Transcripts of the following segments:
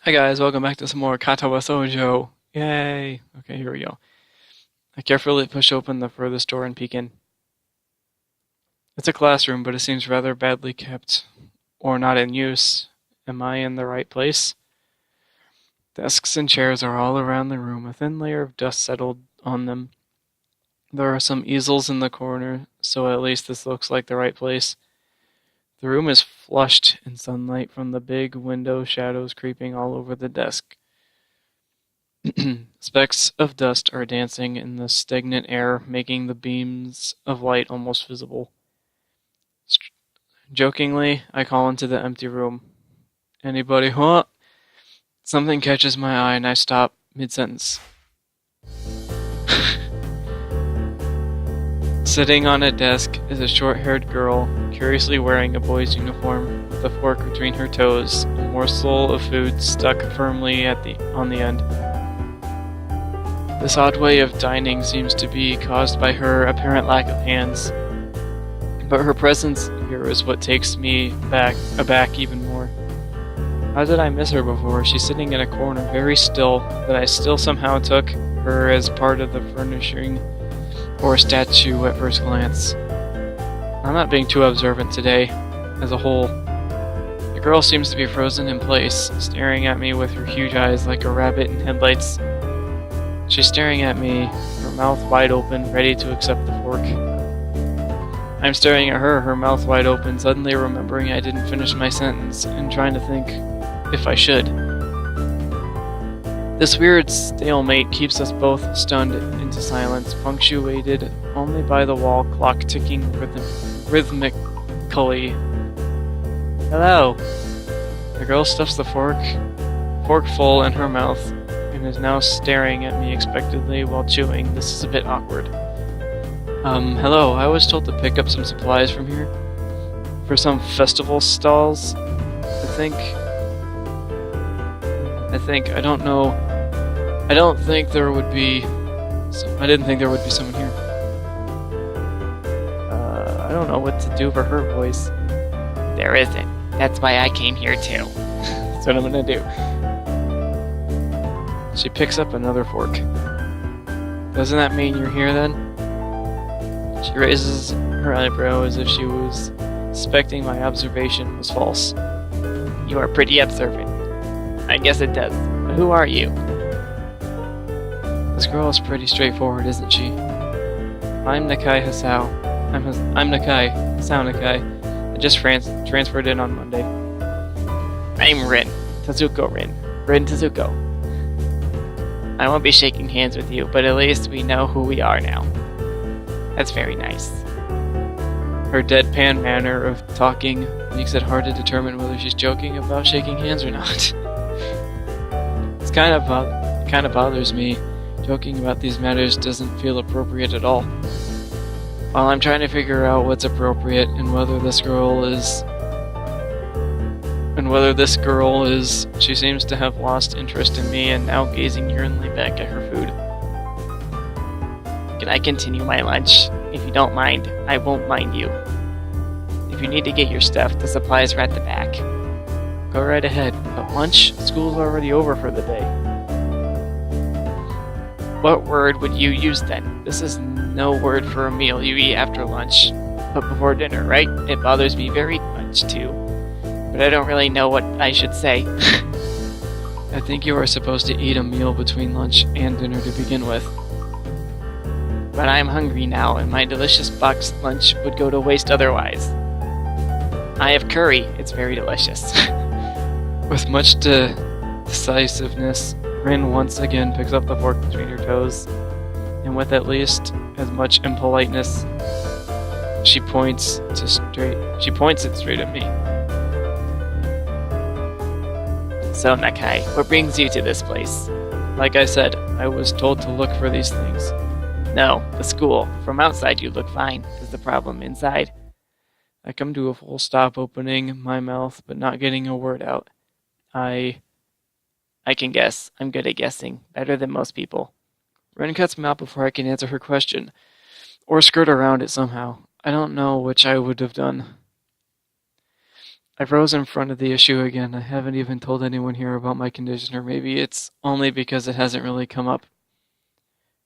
Hi guys, welcome back to some more Katawa Shoujo. Yay! Okay, here we go. I carefully push open the furthest door and peek in. It's a classroom, but it seems rather badly kept, or not in use. Am I in the right place? Desks and chairs are all around the room, a thin layer of dust settled on them. There are some easels in the corner, so at least this looks like the right place. The room is flushed in sunlight from the big window shadows creeping all over the desk. Specks of dust are dancing in the stagnant air, making the beams of light almost visible. Jokingly, I call into the empty room. Anybody, huh? Something catches my eye and I stop mid-sentence. Sitting on a desk is a short-haired girl, curiously wearing a boy's uniform, with a fork between her toes, a morsel of food stuck firmly on the end. This odd way of dining seems to be caused by her apparent lack of hands, but her presence here is what takes me aback even more. How did I miss her before? She's sitting in a corner, very still, but I still somehow took her as part of the furnishing or a statue at first glance. I'm not being too observant today, as a whole. The girl seems to be frozen in place, staring at me with her huge eyes like a rabbit in headlights. She's staring at me, her mouth wide open, ready to accept the fork. I'm staring at her mouth wide open, suddenly remembering I didn't finish my sentence, and trying to think if I should. This weird stalemate keeps us both stunned into silence, punctuated only by the wall clock ticking rhythmically. Hello! The girl stuffs the fork full in her mouth, and is now staring at me expectantly while chewing. This is a bit awkward. Hello, I was told to pick up some supplies from here. For some festival stalls. I don't know. I didn't think there would be someone here. I don't know what to do for her voice. There isn't. That's why I came here too. That's what I'm gonna do. She picks up another fork. Doesn't that mean you're here then? She raises her eyebrow as if she was suspecting my observation was false. You are pretty observant. I guess it does. But who are you? This girl is pretty straightforward, isn't she? I'm Nakai Hisao. I'm Nakai. Hisao Nakai. I just transferred in on Monday. I'm Rin. Tezuko Rin. Rin Tezuko. I won't be shaking hands with you, but at least we know who we are now. That's very nice. Her deadpan manner of talking makes it hard to determine whether she's joking about shaking hands or not. It kind of bothers me. Joking about these matters doesn't feel appropriate at all. While I'm trying to figure out what's appropriate and whether this girl is, she seems to have lost interest in me and now gazing yearningly back at her food. Can I continue my lunch? If you don't mind, I won't mind you. If you need to get your stuff, the supplies are at the back. Go right ahead, but lunch? School's already over for the day. What word would you use then? This is no word for a meal you eat after lunch, but before dinner, right? It bothers me very much too, but I don't really know what I should say. I think you are supposed to eat a meal between lunch and dinner to begin with. But I'm hungry now, and my delicious boxed lunch would go to waste otherwise. I have curry. It's very delicious. With much decisiveness, Rin once again picks up the fork between her toes, and with at least as much impoliteness, she points it straight at me. So, Nakai, what brings you to this place? Like I said, I was told to look for these things. No, the school. From outside you look fine. Is the problem inside? I come to a full stop, opening my mouth but not getting a word out. I can guess. I'm good at guessing. Better than most people. Rin cuts me out before I can answer her question, or skirt around it somehow. I don't know which I would have done. I froze in front of the issue again. I haven't even told anyone here about my condition, or maybe it's only because it hasn't really come up.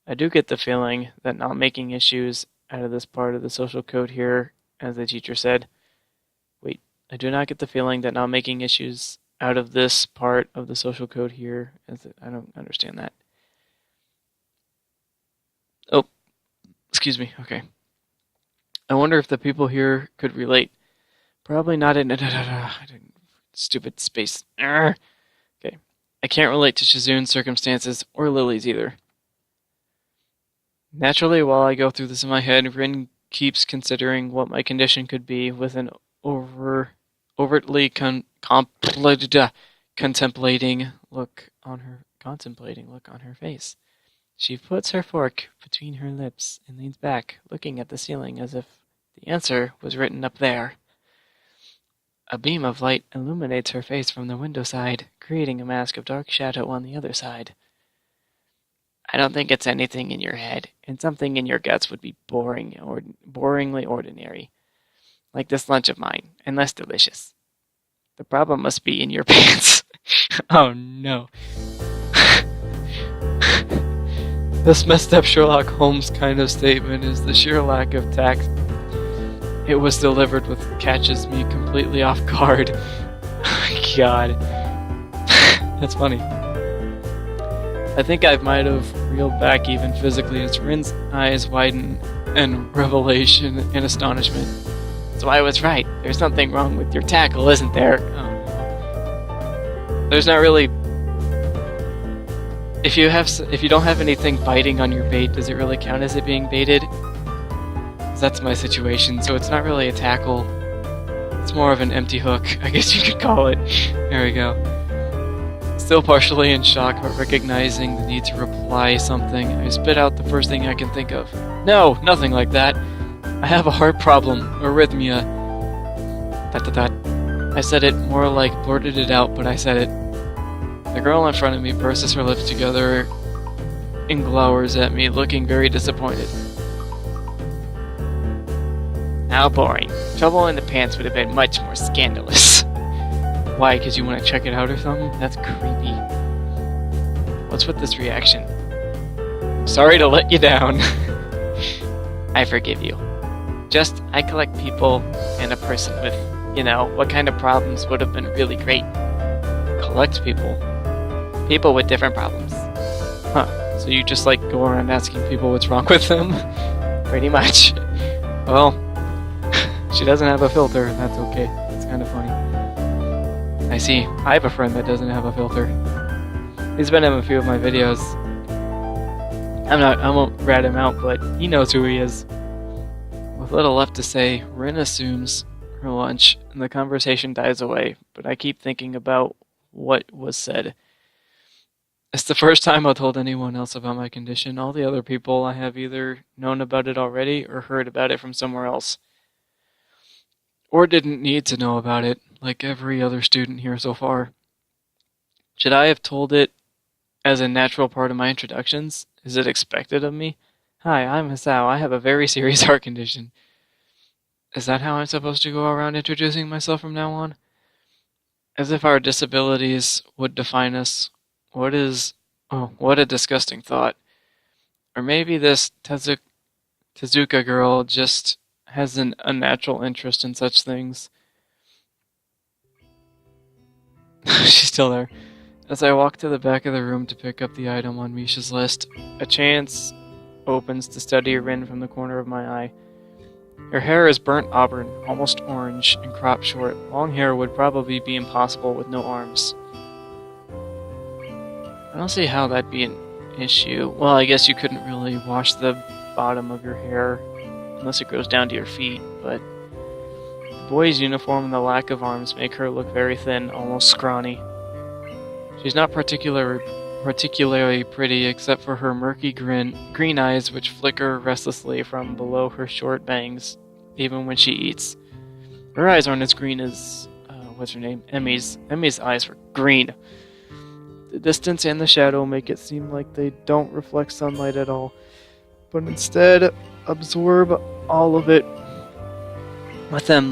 I do get the feeling that not making issues out of this part of the social code here, as the teacher said. Wait, I do not get the feeling that not making issues out of this part of the social code here, I don't understand that. Oh, excuse me, okay. I wonder if the people here could relate. Probably not in stupid space. Arrgh. Okay. I can't relate to Shizune's circumstances, or Lily's either. Naturally, while I go through this in my head, Rin keeps considering what my condition could be with an overtly contemplating look on her face. She puts her fork between her lips and leans back, looking at the ceiling as if the answer was written up there. A beam of light illuminates her face from the window side, creating a mask of dark shadow on the other side. I don't think it's anything in your head, and something in your guts would be boringly ordinary, like this lunch of mine, and less delicious. The problem must be in your pants. Oh no. This messed up Sherlock Holmes kind of statement is the sheer lack of tact. It was delivered with catches me completely off guard. God. That's funny. I think I might have reeled back even physically as Rin's eyes widen in revelation and astonishment. So I was right. There's something wrong with your tackle, isn't there? Oh no. There's not really... If you don't have anything biting on your bait, does it really count as it being baited? 'Cause that's my situation, so it's not really a tackle. It's more of an empty hook, I guess you could call it. There we go. Still partially in shock, but recognizing the need to reply something, I spit out the first thing I can think of. No, nothing like that. I have a heart problem, arrhythmia. I said it more like blurted it out, but I said it. The girl in front of me purses her lips together and glowers at me, looking very disappointed. How boring. Trouble in the pants would have been much more scandalous. Why, because you want to check it out or something? That's creepy. What's with this reaction? Sorry to let you down. I forgive you. Just, I collect people and a person with, what kind of problems would have been really great. Collect people? People with different problems. Huh, so you just go around asking people what's wrong with them? Pretty much. Well, she doesn't have a filter, and that's okay. It's kind of funny. I see. I have a friend that doesn't have a filter. He's been in a few of my videos. I won't rat him out, but he knows who he is. With little left to say, Rin assumes her lunch, and the conversation dies away, but I keep thinking about what was said. It's the first time I've told anyone else about my condition. All the other people I have either known about it already or heard about it from somewhere else. Or didn't need to know about it, like every other student here so far. Should I have told it as a natural part of my introductions? Is it expected of me? Hi, I'm Hisao. I have a very serious heart condition. Is that how I'm supposed to go around introducing myself from now on? As if our disabilities would define us. What a disgusting thought. Or maybe this Tezuka girl just has an unnatural interest in such things. She's still there. As I walk to the back of the room to pick up the item on Misha's list, a chance opens to study Rin from the corner of my eye. Her hair is burnt auburn, almost orange, and cropped short. Long hair would probably be impossible with no arms. I don't see how that'd be an issue. Well, I guess you couldn't really wash the bottom of your hair unless it goes down to your feet, but the boy's uniform and the lack of arms make her look very thin, almost scrawny. She's not particularly pretty except for her murky green eyes which flicker restlessly from below her short bangs, even when she eats. Her eyes aren't as green as, what's her name? Emmy's. Emmy's eyes were green. The distance and the shadow make it seem like they don't reflect sunlight at all, but instead absorb all of it. Let them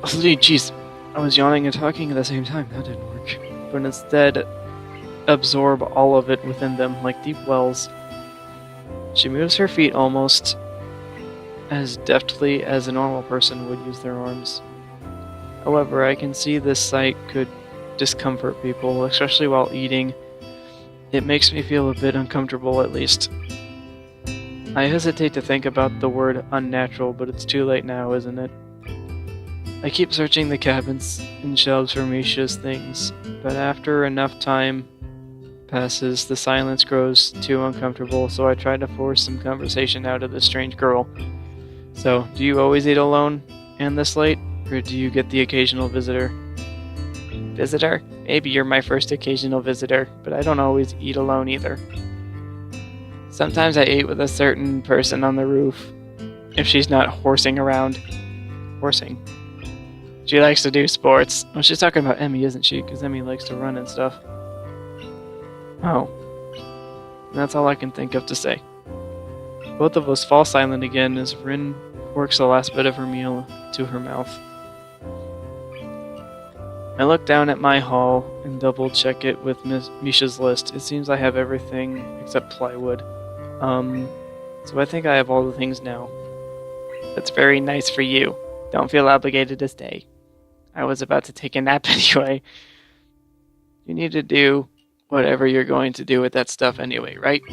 jeez, I was yawning and talking at the same time. That didn't work. But instead absorb all of it within them like deep wells. She moves her feet almost as deftly as a normal person would use their arms. However, I can see this sight could discomfort people, especially while eating. It makes me feel a bit uncomfortable, at least. I hesitate to think about the word unnatural, but it's too late now, isn't it? I keep searching the cabins and shelves for Misha's things, but after enough time passes, the silence grows too uncomfortable, so I try to force some conversation out of this strange girl. So, do you always eat alone and this late, or do you get the occasional visitor? Visitor? Maybe you're my first occasional visitor, but I don't always eat alone either. Sometimes I eat with a certain person on the roof, if she's not horsing around. Horsing? She likes to do sports. Oh, she's talking about Emmy, isn't she? Because Emmy likes to run and stuff. Oh. That's all I can think of to say. Both of us fall silent again as Rin works the last bit of her meal to her mouth. I look down at my haul and double check it with Misha's list. It seems I have everything except plywood. So I think I have all the things now. That's very nice for you. Don't feel obligated to stay. I was about to take a nap anyway. You need to do whatever you're going to do with that stuff anyway, right?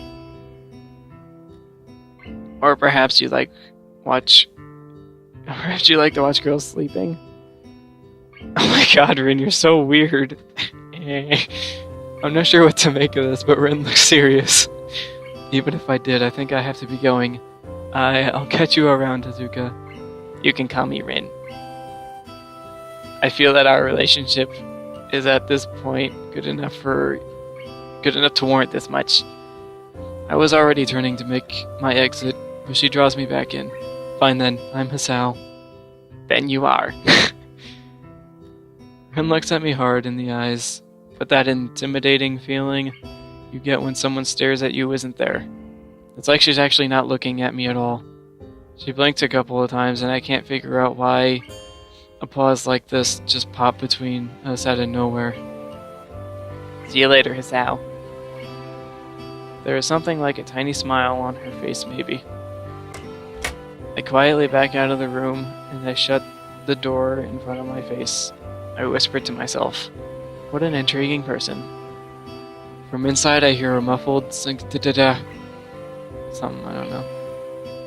Or perhaps you like to watch girls sleeping. Oh my god, Rin, you're so weird. I'm not sure what to make of this, but Rin looks serious. Even if I did, I think I have to be going. I'll catch you around, Tezuka. You can call me Rin. I feel that our relationship is at this point good enough to warrant this much. I was already turning to make my exit, but she draws me back in. Fine then, I'm Hisao. Then you are. Rin looks at me hard in the eyes, but that intimidating feeling you get when someone stares at you isn't there. It's like she's actually not looking at me at all. She blinked a couple of times, and I can't figure out why a pause like this just popped between us out of nowhere. See you later, Hisao. There is something like a tiny smile on her face, maybe. I quietly back out of the room, and I shut the door in front of my face. I whispered to myself, what an intriguing person. From inside I hear a muffled da-da-da. Something, I don't know.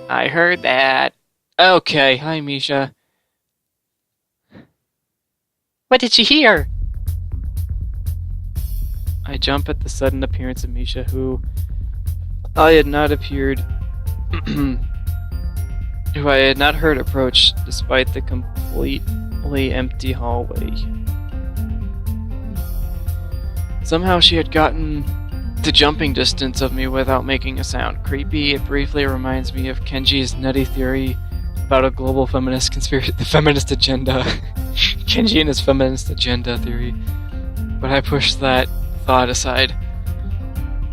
I heard that. Okay, hi Misha. What did she hear? I jump at the sudden appearance of Misha, who I had not heard approach, despite the completely empty hallway. Somehow she had gotten to jumping distance of me without making a sound. Creepy, it briefly reminds me of Kenji's nutty theory about a global feminist conspiracy, the feminist agenda. Kenji and his feminist agenda theory. But I pushed that thought aside.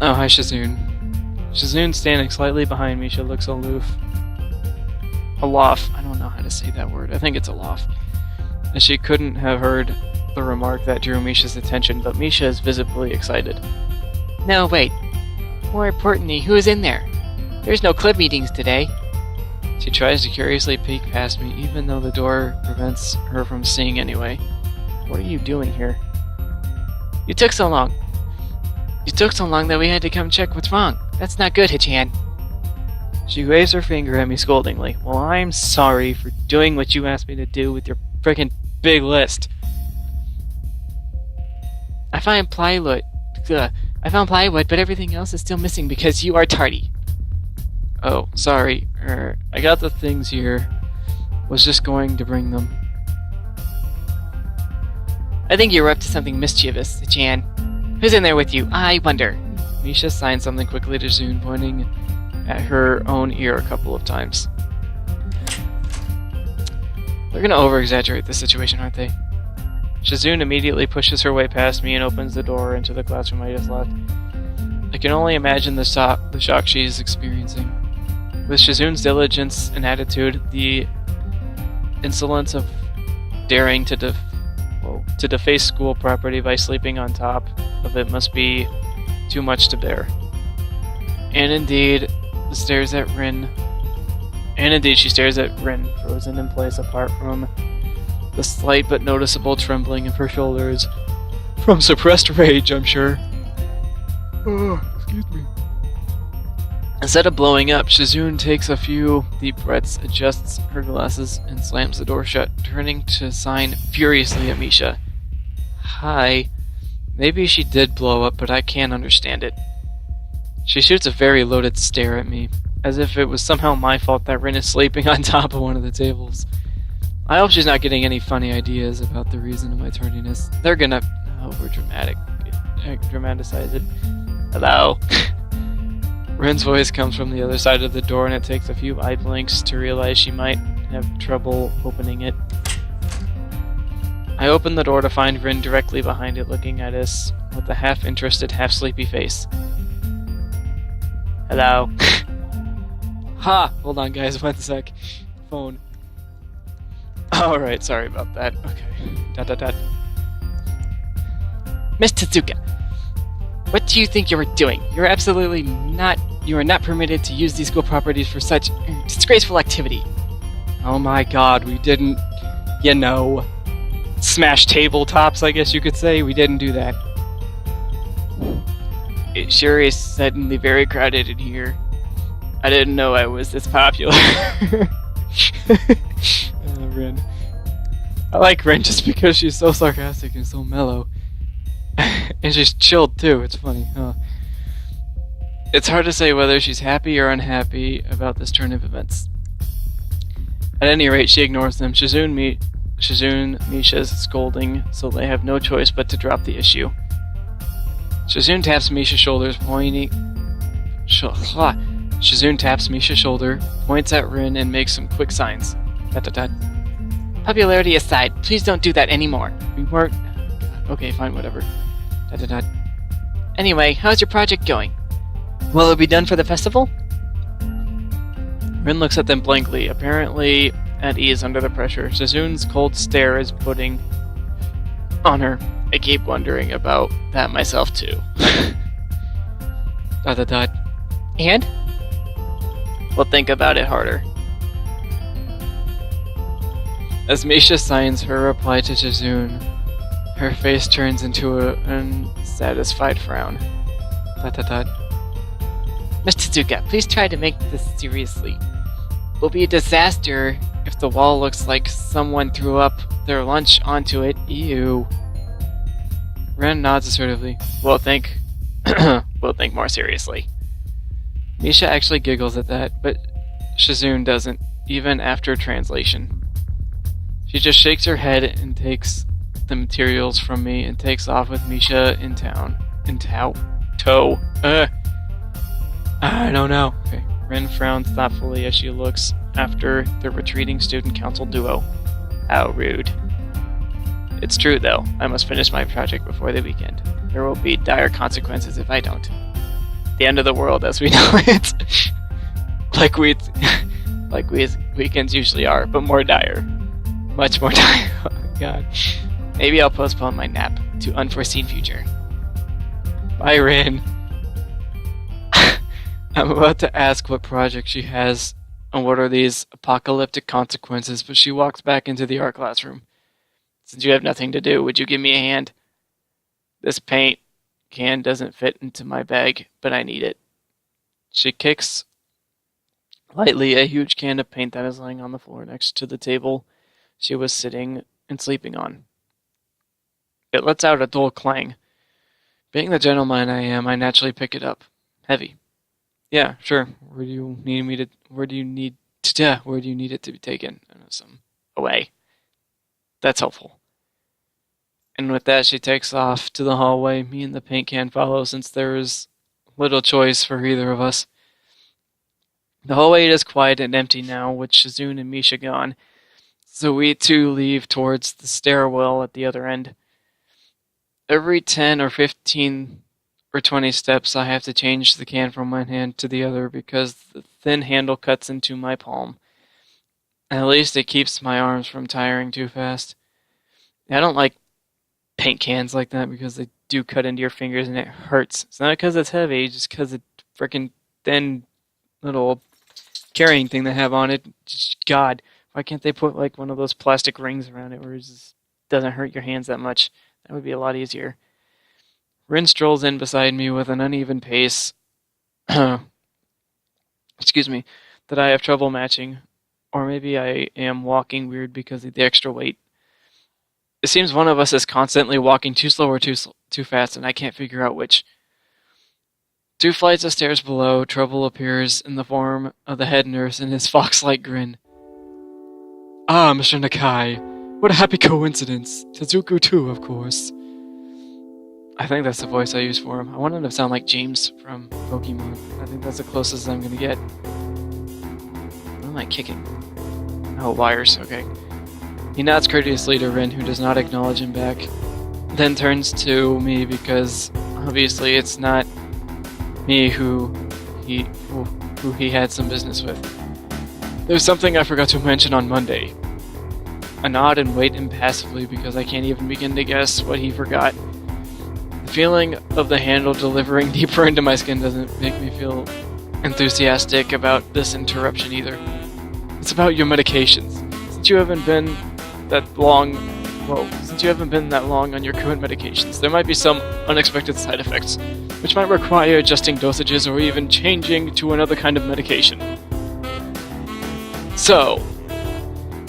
Oh, hi Shizune. Shizune standing slightly behind me, she looks aloof. Alof. I don't know how to say that word. I think it's alof. And she couldn't have heard the remark that drew Misha's attention, but Misha is visibly excited. No, wait. More importantly, who is in there? There's no club meetings today. She tries to curiously peek past me, even though the door prevents her from seeing anyway. What are you doing here? You took so long. You took so long that we had to come check what's wrong. That's not good, Hichan. She waves her finger at me scoldingly. Well, I'm sorry for doing what you asked me to do with your frickin' big list. I found plywood, but everything else is still missing because you are tardy. Oh, sorry. I got the things here. Was just going to bring them. I think you're up to something mischievous, Hichan. Who's in there with you? I wonder. Misha signed something quickly to Zune, pointing at her own ear a couple of times. They're gonna over-exaggerate this situation, aren't they? Shizune immediately pushes her way past me and opens the door into the classroom I just left. I can only imagine the shock she is experiencing. With Shizune's diligence and attitude, the insolence of daring to deface school property by sleeping on top of it must be too much to bear. And indeed, she stares at Rin, frozen in place apart from the slight but noticeable trembling of her shoulders. From suppressed rage, I'm sure. Oh, excuse me. Instead of blowing up, Shizune takes a few deep breaths, adjusts her glasses, and slams the door shut, turning to sign furiously at Misha. Hi. Maybe she did blow up, but I can't understand it. She shoots a very loaded stare at me, as if it was somehow my fault that Rin is sleeping on top of one of the tables. I hope she's not getting any funny ideas about the reason of my tardiness. They're gonna dramatize it. Hello? Rin's voice comes from the other side of the door, and it takes a few eye blinks to realize she might have trouble opening it. I open the door to find Rin directly behind it, looking at us with a half-interested, half-sleepy face. Hello? Ha! Hold on, guys, 1 sec. Phone. Alright, sorry about that. Okay. Miss Tezuka, what do you think you were doing? You are not permitted to use these school properties for such disgraceful activity. Oh my god, we didn't, smash tabletops, I guess you could say. We didn't do that. It sure is suddenly very crowded in here. I didn't know I was this popular. Rin. I like Rin just because she's so sarcastic and so mellow. And she's chilled too, it's funny, huh? It's hard to say whether she's happy or unhappy about this turn of events. At any rate, she ignores them. Shizune Misha's scolding, so they have no choice but to drop the issue. Shizune taps Misha's shoulders, Shizune taps Misha's shoulder, points at Rin, and makes some quick signs. Popularity aside, please don't do that anymore. We weren't... Okay, fine, whatever. Anyway, how's your project going? Will it be done for the festival? Rin looks at them blankly, apparently at ease under the pressure. Shizune's cold stare is putting on her. I keep wondering about that myself too. And? We'll think about it harder. As Misha signs her reply to Shizune, her face turns into an unsatisfied frown. Miss Tezuka, please try to make this seriously. It will be a disaster if the wall looks like someone threw up their lunch onto it. Ew. Ren nods assertively. We'll think more seriously. Misha actually giggles at that, but Shizune doesn't, even after translation. She just shakes her head and takes the materials from me and takes off with Misha in tow. I don't know. Okay. Rin frowns thoughtfully as she looks after the retreating student council duo. How rude. It's true, though. I must finish my project before the weekend. There will be dire consequences if I don't. The end of the world as we know it. like weekends usually are, but more dire. Much more dire. Oh my god. Maybe I'll postpone my nap to unforeseen future. Bye, Rin. I'm about to ask what project she has and what are these apocalyptic consequences, but she walks back into the art classroom. Since you have nothing to do, would you give me a hand? This paint can doesn't fit into my bag, but I need it. She kicks lightly a huge can of paint that is lying on the floor next to the table she was sitting and sleeping on. It lets out a dull clang. Being the gentleman I am, I naturally pick it up. Heavy. Yeah, sure. Where do you need it to be taken? Some away. That's helpful. And with that, she takes off to the hallway. Me and the paint can follow since there is little choice for either of us. The hallway is quiet and empty now, with Shizune and Misha gone. So we two leave towards the stairwell at the other end. Every 10 or 15 or 20 steps, I have to change the can from one hand to the other because the thin handle cuts into my palm. At least it keeps my arms from tiring too fast. I don't like paint cans like that because they do cut into your fingers and it hurts. It's not because it's heavy, just because it's freaking thin little carrying thing they have on it. Just, God, why can't they put like one of those plastic rings around it where it just doesn't hurt your hands that much? That would be a lot easier. Rin strolls in beside me with an uneven pace. Excuse me, that I have trouble matching. Or maybe I am walking weird because of the extra weight. It seems one of us is constantly walking too slow or too fast, and I can't figure out which. 2 flights of stairs below, trouble appears in the form of the head nurse and his fox-like grin. Ah, Mr. Nakai. What a happy coincidence. Tezuku too, of course. I think that's the voice I use for him. I want him to sound like James from Pokemon. I think that's the closest I'm gonna get. What am I kicking? Oh, wires, okay. He nods courteously to Rin, who does not acknowledge him back, then turns to me because obviously it's not me who he had some business with. There's something I forgot to mention on Monday. I nod and wait impassively because I can't even begin to guess what he forgot. The feeling of the handle delivering deeper into my skin doesn't make me feel enthusiastic about this interruption either. It's about your medications. Since you haven't been that long on your current medications, there might be some unexpected side effects, which might require adjusting dosages or even changing to another kind of medication. So,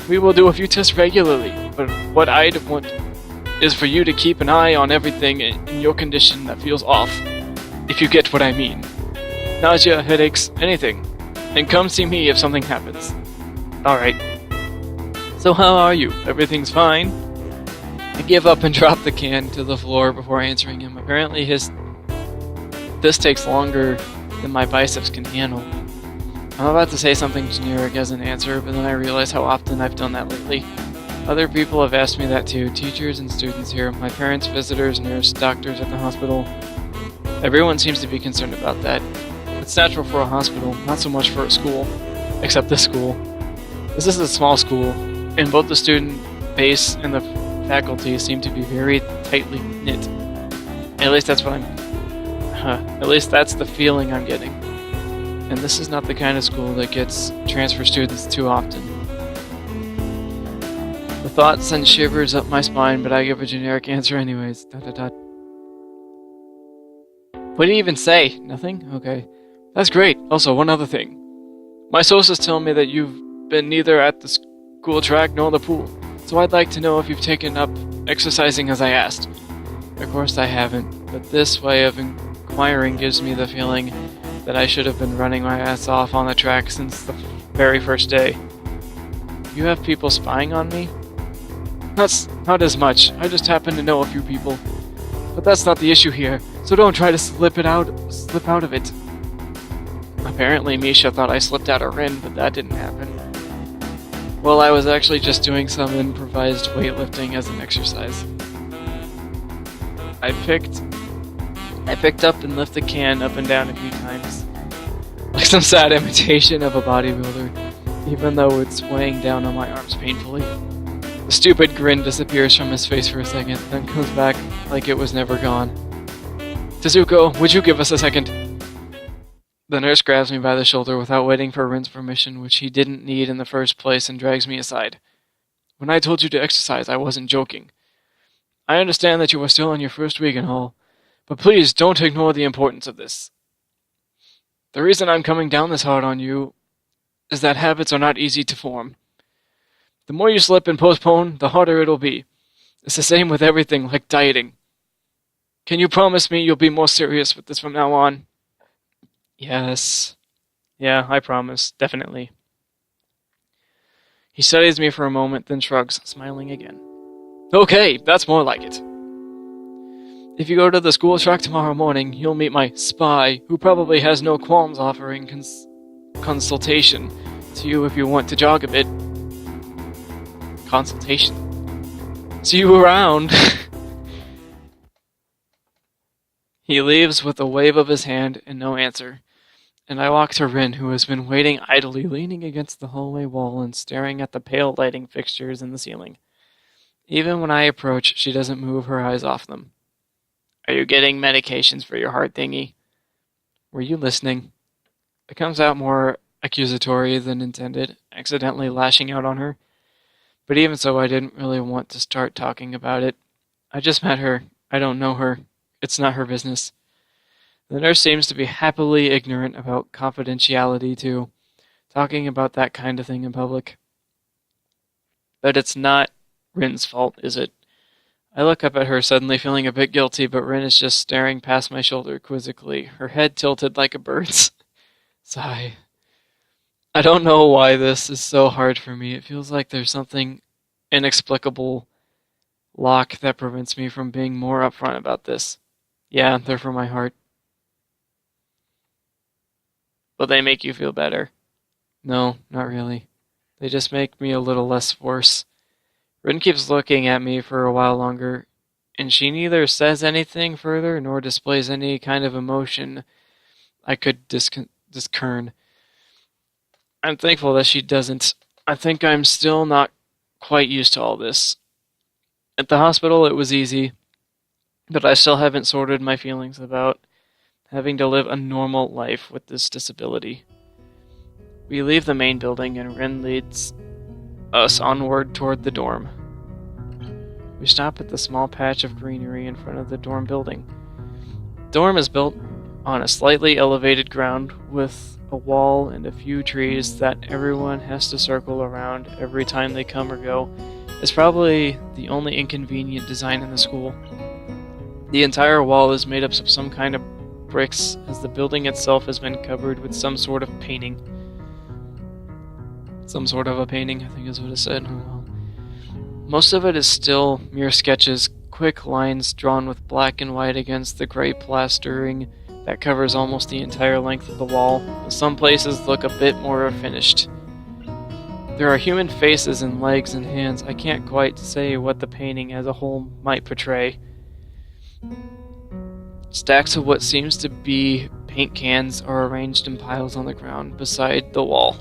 we will do a few tests regularly, but what I'd want is for you to keep an eye on everything in your condition that feels off, if you get what I mean. Nausea, headaches, anything. And come see me if something happens. Alright. So how are you? Everything's fine? I give up and drop the can to the floor before answering him. Apparently this takes longer than my biceps can handle. I'm about to say something generic as an answer, but then I realize how often I've done that lately. Other people have asked me that too, teachers and students here, my parents, visitors, nurse, doctors at the hospital. Everyone seems to be concerned about that. It's natural for a hospital, not so much for a school. Except this school. This is a small school, and both the student base and the faculty seem to be very tightly knit. At least that's the feeling I'm getting. And this is not the kind of school that gets transfer students too often. The thought sends shivers up my spine, but I give a generic answer anyways. ... What do you even say? Nothing? Okay. That's great. Also, one other thing. My sources tell me that you've been neither at the school track nor the pool, so I'd like to know if you've taken up exercising as I asked. Of course I haven't, but this way of inquiring gives me the feeling that I should have been running my ass off on the track since the very first day. You have people spying on me? Not as much. I just happen to know a few people. But that's not the issue here, so don't try to slip out of it. Apparently Misha thought I slipped out of Rin, but that didn't happen. Well, I was actually just doing some improvised weightlifting as an exercise. I picked up and lifted the can up and down a few times, like some sad imitation of a bodybuilder, even though it's weighing down on my arms painfully. The stupid grin disappears from his face for a second, then comes back like it was never gone. Tezuko, would you give us a second? The nurse grabs me by the shoulder without waiting for Rin's permission, which he didn't need in the first place, and drags me aside. When I told you to exercise, I wasn't joking. I understand that you are still in your first week and all, but please don't ignore the importance of this. The reason I'm coming down this hard on you is that habits are not easy to form. The more you slip and postpone, the harder it'll be. It's the same with everything, like dieting. Can you promise me you'll be more serious with this from now on? Yes. Yeah, I promise. Definitely. He studies me for a moment, then shrugs, smiling again. Okay, that's more like it. If you go to the school track tomorrow morning, you'll meet my spy, who probably has no qualms offering consultation to you if you want to jog a bit. consultation. See you around! He leaves with a wave of his hand and no answer, and I walk to Rin, who has been waiting idly, leaning against the hallway wall and staring at the pale lighting fixtures in the ceiling. Even when I approach, she doesn't move her eyes off them. Are you getting medications for your heart thingy? Were you listening? It comes out more accusatory than intended, accidentally lashing out on her. But even so, I didn't really want to start talking about it. I just met her. I don't know her. It's not her business. The nurse seems to be happily ignorant about confidentiality, too, talking about that kind of thing in public. But it's not Rin's fault, is it? I look up at her, suddenly feeling a bit guilty, but Rin is just staring past my shoulder quizzically, her head tilted like a bird's. Sigh. I don't know why this is so hard for me. It feels like there's something inexplicable lock that prevents me from being more upfront about this. Yeah, they're for my heart. Will they make you feel better? No, not really. They just make me a little less worse. Rin keeps looking at me for a while longer, and she neither says anything further nor displays any kind of emotion I could discern. I'm thankful that she doesn't. I think I'm still not quite used to all this. At the hospital, it was easy, but I still haven't sorted my feelings about having to live a normal life with this disability. We leave the main building, and Rin leads us onward toward the dorm. We stop at the small patch of greenery in front of the dorm building. The dorm is built on a slightly elevated ground with a wall and a few trees that everyone has to circle around every time they come or go. It's probably the only inconvenient design in the school. The entire wall is made up of some kind of bricks, as the building itself has been covered with some sort of painting. Some sort of a painting, I think is what it said. Most of it is still mere sketches, quick lines drawn with black and white against the gray plastering that covers almost the entire length of the wall. Some places look a bit more finished. There are human faces and legs and hands. I can't quite say what the painting as a whole might portray. Stacks of what seems to be paint cans are arranged in piles on the ground beside the wall.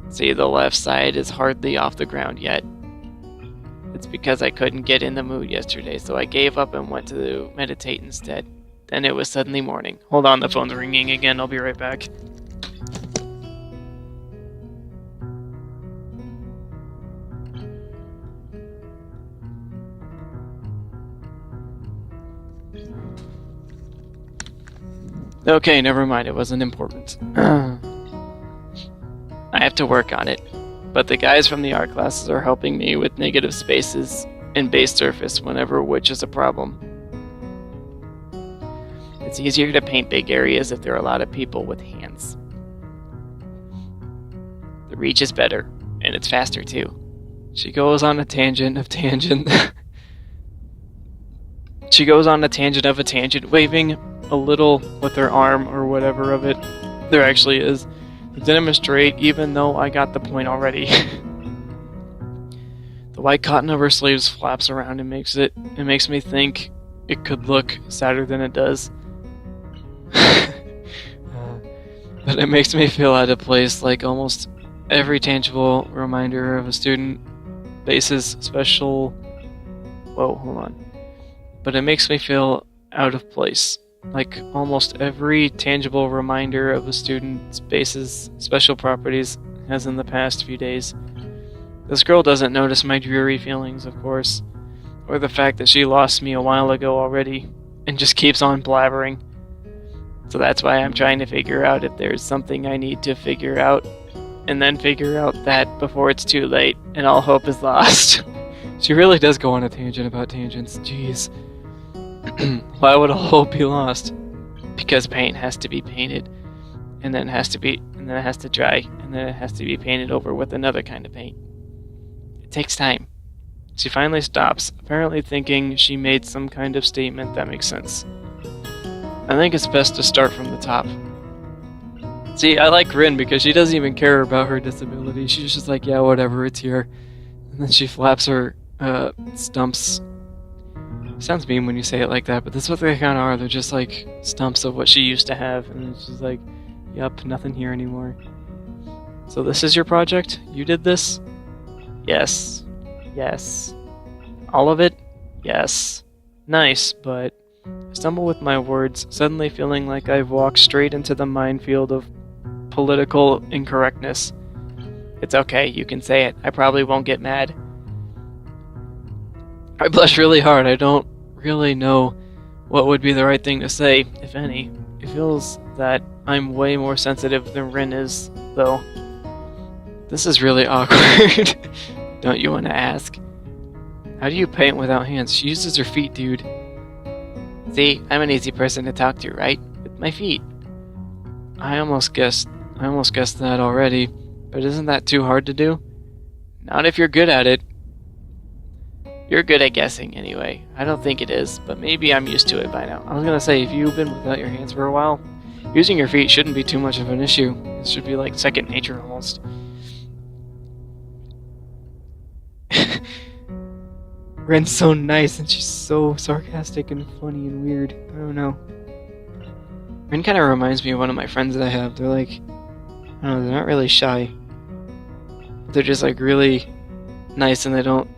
See, the left side is hardly off the ground yet. It's because I couldn't get in the mood yesterday, so I gave up and went to meditate instead. Then it was suddenly morning. Hold on, the phone's ringing again. I'll be right back. Okay, never mind. It wasn't important. I have to work on it. But the guys from the art classes are helping me with negative spaces and base surface whenever which is a problem. It's easier to paint big areas if there are a lot of people with hands. The reach is better, and it's faster too. She goes on a tangent of tangent. She goes on a tangent of a tangent, waving a little with her arm or whatever of it there actually is, to demonstrate, even though I got the point already. The white cotton of her sleeves flaps around and makes me think it could look sadder than it does. But it makes me feel out of place, like almost every tangible reminder of a student bases special... Whoa, hold on. But it makes me feel out of place, like almost every tangible reminder of a student's bases special properties has in the past few days. This girl doesn't notice my dreary feelings, of course, or the fact that she lost me a while ago already, and just keeps on blabbering. So that's why I'm trying to figure out if there's something I need to figure out, and then figure out that before it's too late, and all hope is lost. She really does go on a tangent about tangents, jeez. Why would all hope be lost? Because paint has to be painted, and then it has to dry, and then it has to be painted over with another kind of paint. It takes time. She finally stops, apparently thinking she made some kind of statement that makes sense. I think it's best to start from the top. See, I like Rin because she doesn't even care about her disability. She's just like, yeah, whatever, it's here. And then she flaps her stumps. Sounds mean when you say it like that, but that's what they kind of are. They're just like stumps of what she used to have. And she's like, yup, nothing here anymore. So this is your project? You did this? Yes. Yes. All of it? Yes. Nice, but I stumble with my words, suddenly feeling like I've walked straight into the minefield of political incorrectness. It's okay, you can say it. I probably won't get mad. I blush really hard. I don't really know what would be the right thing to say, if any. It feels that I'm way more sensitive than Rin is, though. This is really awkward. Don't you want to ask? How do you paint without hands? She uses her feet, dude. See, I'm an easy person to talk to, right? With my feet. I almost guessed that already, but isn't that too hard to do? Not if you're good at it. You're good at guessing, anyway. I don't think it is, but maybe I'm used to it by now. I was gonna say, if you've been without your hands for a while, using your feet shouldn't be too much of an issue. It should be like second nature, almost. Ren's so nice, and she's so sarcastic and funny and weird. I don't know. Ren kind of reminds me of one of my friends that I have. They're like, I don't know, they're not really shy. They're just like really nice, and they don't.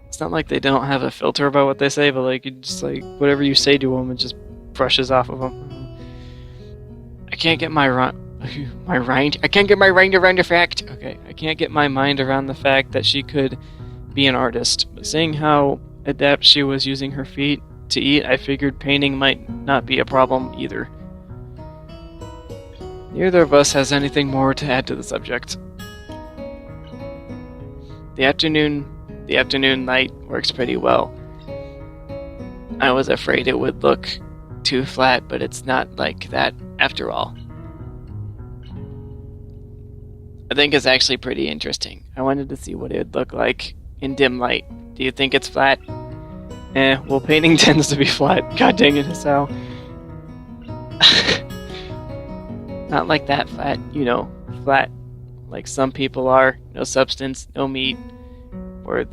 It's not like they don't have a filter about what they say, but like you just like whatever you say to them, it just brushes off of them. I can't get my I can't get my mind around the fact. Okay, I can't get my mind around the fact that she could be an artist. But seeing how adept she was using her feet to eat, I figured painting might not be a problem either. Neither of us has anything more to add to the subject. The afternoon light works pretty well. I was afraid it would look too flat, but it's not like that after all. I think it's actually pretty interesting. I wanted to see what it would look like in dim light. Do you think it's flat? Well, painting tends to be flat. God dang it, Hisao. Not like that flat, you know, flat. Like some people are. No substance, no meat. Where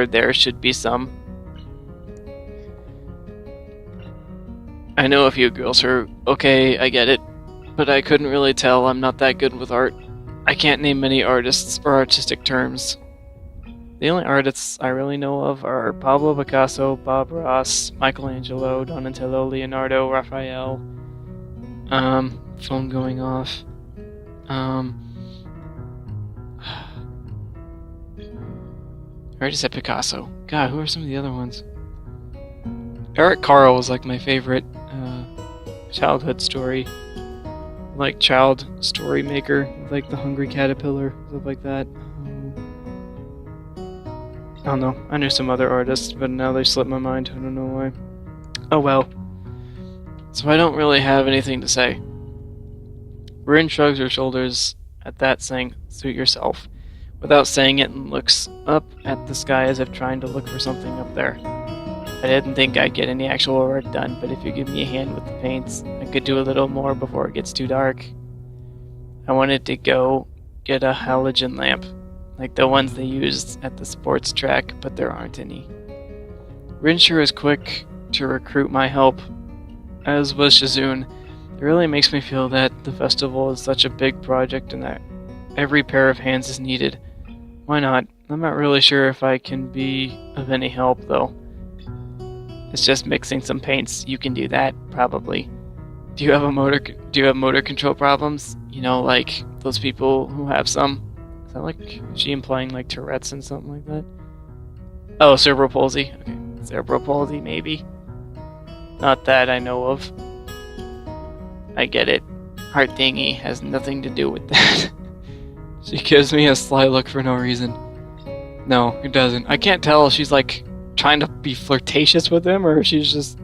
there should be some. I know a few girls who are okay, I get it. But I couldn't really tell. I'm not that good with art. I can't name many artists or artistic terms. The only artists I really know of are Pablo Picasso, Bob Ross, Michelangelo, Donatello, Leonardo, Raphael. Phone going off. I already said Picasso. God, who are some of the other ones? Eric Carle was like my favorite childhood story. Like child story maker, like The Hungry Caterpillar, stuff like that. I don't know. I knew some other artists, but now they slipped my mind. I don't know why. Oh well. So I don't really have anything to say. Rin shrugs her shoulders at that, saying, "Suit yourself," without saying it, and looks up at the sky as if trying to look for something up there. I didn't think I'd get any actual work done, but if you give me a hand with the paints, I could do a little more before it gets too dark. I wanted to go get a halogen lamp, like the ones they used at the sports track, but there aren't any. Rin sure is quick to recruit my help, as was Shizune. It really makes me feel that the festival is such a big project and that every pair of hands is needed. Why not? I'm not really sure if I can be of any help, though. It's just mixing some paints. You can do that, probably. Do you have motor control problems? You know, like those people who have some? Is that like, is she implying like Tourette's and something like that? Oh, cerebral palsy. Okay, cerebral palsy, maybe. Not that I know of. I get it. Heart thingy has nothing to do with that. She gives me a sly look for no reason. No, it doesn't. I can't tell if she's like trying to be flirtatious with him or if she's just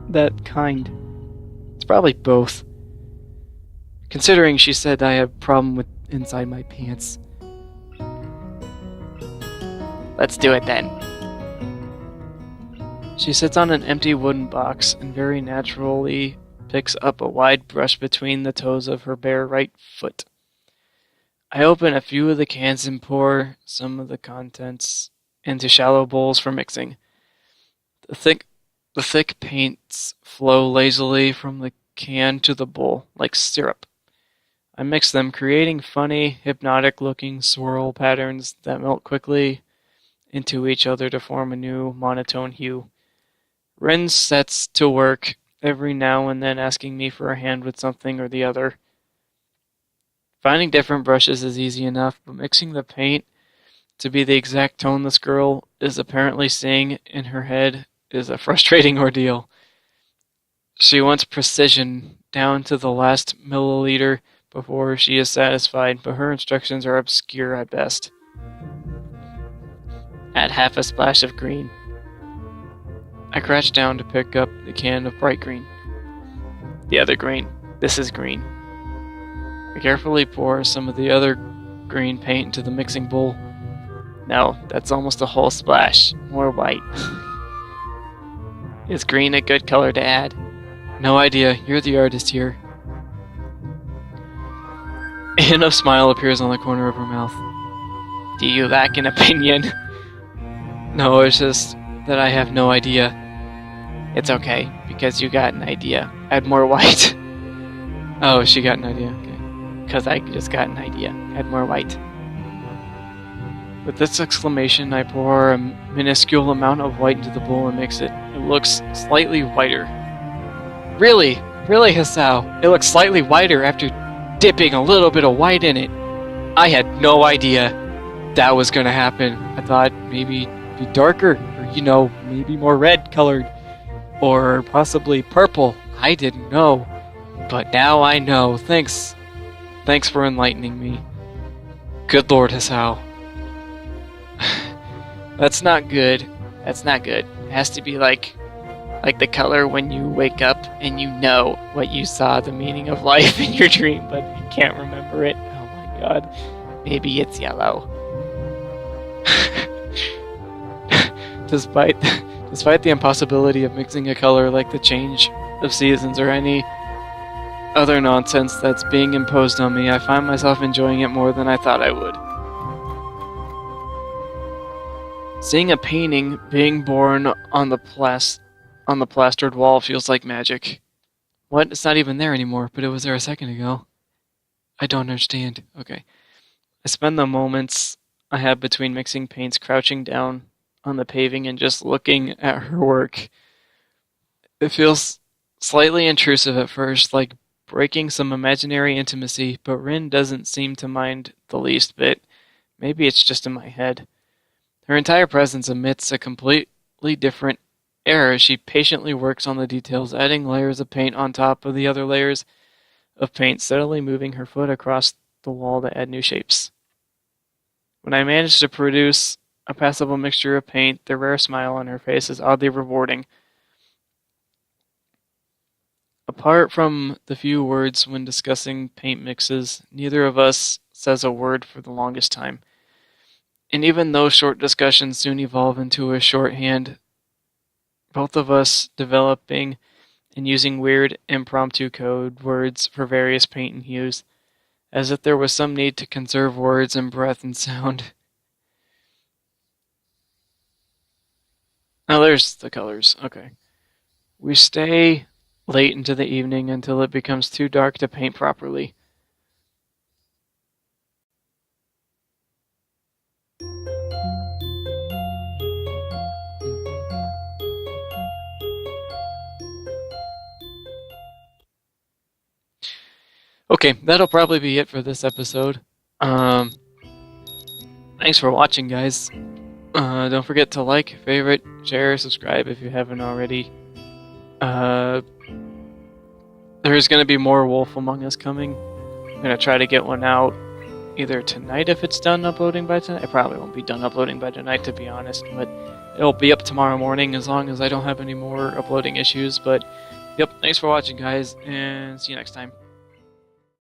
that kind. It's probably both. Considering she said I have a problem with inside my pants. Let's do it then. She sits on an empty wooden box and very naturally picks up a wide brush between the toes of her bare right foot. I open a few of the cans and pour some of the contents into shallow bowls for mixing. The thick paints flow lazily from the can to the bowl, like syrup. I mix them, creating funny, hypnotic-looking swirl patterns that melt quickly into each other to form a new monotone hue. Rin sets to work, every now and then asking me for a hand with something or the other. Finding different brushes is easy enough, but mixing the paint to be the exact tone this girl is apparently seeing in her head is a frustrating ordeal. She wants precision down to the last milliliter before she is satisfied, but her instructions are obscure at best. Add half a splash of green. I crouch down to pick up the can of bright green. The other green. This is green. I carefully pour some of the other green paint into the mixing bowl. No, that's almost a whole splash. More white. Is green a good color to add? No idea. You're the artist here. A hint of smile appears on the corner of her mouth. Do you lack an opinion? No, it's just that I have no idea. It's okay, because you got an idea. Add more white. Oh, she got an idea. Okay. Because I just got an idea. Add more white. With this exclamation, I pour a minuscule amount of white into the bowl and mix it. It looks slightly whiter. Really? Really, Hisao? It looks slightly whiter after dipping a little bit of white in it. I had no idea that was going to happen. I thought maybe it'd be darker, or maybe more red colored, or possibly purple. I didn't know. But now I know. Thanks for enlightening me. Good Lord, Hisao. That's not good. That's not good. It has to be like the color when you wake up and you know what you saw, the meaning of life in your dream, but you can't remember it. Oh my god. Maybe it's yellow. Despite the impossibility of mixing a color like the change of seasons or any other nonsense that's being imposed on me, I find myself enjoying it more than I thought I would. Seeing a painting being born on the plastered wall feels like magic. What? It's not even there anymore, but it was there a second ago. I don't understand. Okay. I spend the moments I have between mixing paints crouching down on the paving and just looking at her work. It feels slightly intrusive at first, like breaking some imaginary intimacy, but Rin doesn't seem to mind the least bit. Maybe it's just in my head. Her entire presence emits a completely different air as she patiently works on the details, adding layers of paint on top of the other layers of paint, steadily moving her foot across the wall to add new shapes. When I manage to produce a passable mixture of paint, the rare smile on her face is oddly rewarding. Apart from the few words when discussing paint mixes, neither of us says a word for the longest time. And even though short discussions soon evolve into a shorthand, both of us developing and using weird impromptu code words for various paint and hues, as if there was some need to conserve words and breath and sound. Now there's the colors. Okay. We stay late into the evening until it becomes too dark to paint properly. Okay, that'll probably be it for this episode. Thanks for watching, guys. Don't forget to like, favorite, share, subscribe if you haven't already. There's going to be more Wolf Among Us coming. I'm going to try to get one out either tonight if it's done uploading by tonight. It probably won't be done uploading by tonight, to be honest, but it'll be up tomorrow morning as long as I don't have any more uploading issues. But, yep, thanks for watching, guys, and see you next time.